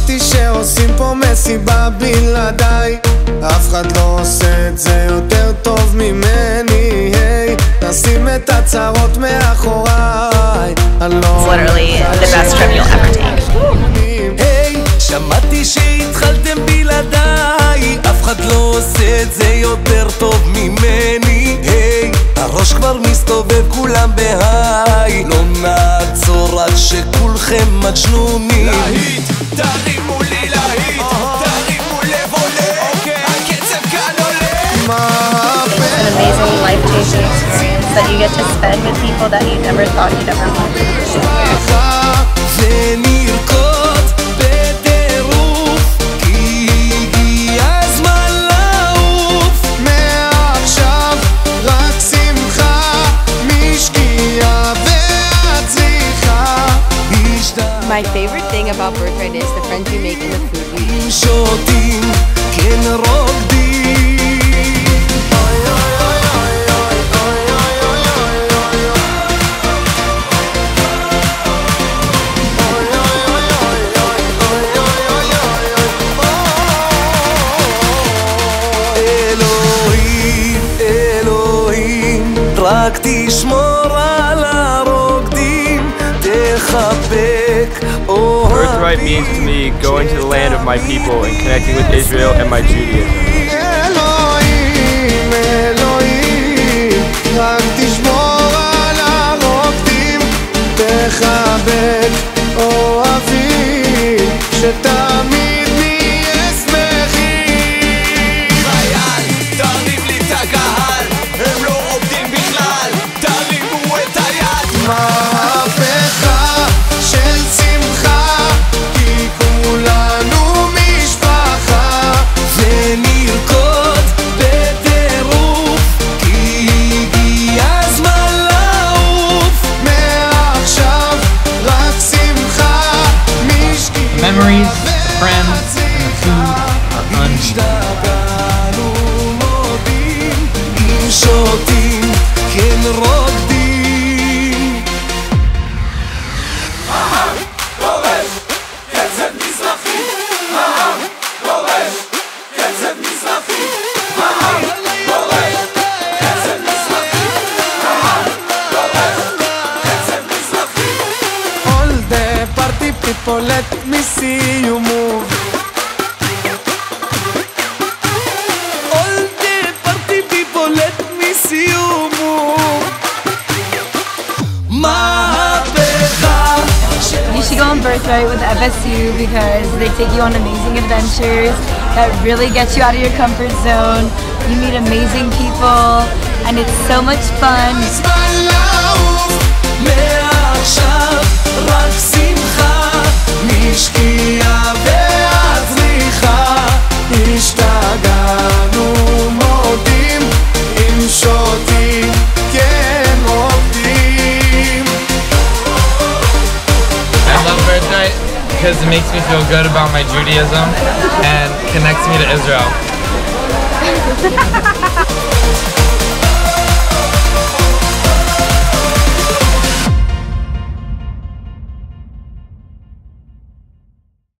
שמעתי שעושים פה מסיבה בלעדיי, אף אחד לא עושה את זה יותר טוב ממני. היי, נשים את הצרות מאחוריי. It's literally the best trip you'll ever take. היי, שמעתי שהתחלתם בלעדיי, אף אחד לא עושה את זה יותר טוב ממני. היי, הראש כבר מסתובב, כולם בהיי, לא נעצור עד שכולכם מג'נונים. להיט, תרימו לי להיט, תרימו לב עולה, הקצב כאן עולה. It's an amazing life-changing experience that you get to spend with people that you never thought you'd ever meet. ונרקוד בטירוף, כי הגיע הזמן לעוף. מעכשיו רק שמחה, משקיעה ועד צריכה. My favorite thing about Birthright is the friends you make and the food we eat. שותים, כן רוקדים. רק תשמור על הרוקדים, תחבק אוהבים. Birthright means to me going to the land of my people and connecting with Israel and my Judaism. אלוהים, אלוהים, רק תשמור על הרוקדים, תחבק אוהבים, שתמיד נהיה שמחים. חייל, תרים לי את הקהל, הם לא עובדים בכלל, תרימו את היד. מהפכה של שמחה, כי כולנו משפחה. ונרקוד בטירוף, כי הגיע הזמן לעוף. מעכשיו רק שמחה, משקיעה. Memories, friends, and the food are השתגענו מודים, אם שותים, כן רוקדים. העם דורש קצב מזרחי, העם דורש קצב מזרחי, העם דורש קצב מזרחי, העם דורש קצב מזרחי. All the party people, let me see you move. All the party people, let me see you move. מהפכה. You should go on Birthright with FSU because they take you on amazing adventures that really get you out of your comfort zone. You meet amazing people and it's so much fun. זמן לעוף, מעכשיו רק שמחה, משקיעה ועד צריכה. השתגענו מודים, אם שותים, כן רוקדים. I love Birthright because it makes me feel good about my Judaism and connects me to Israel.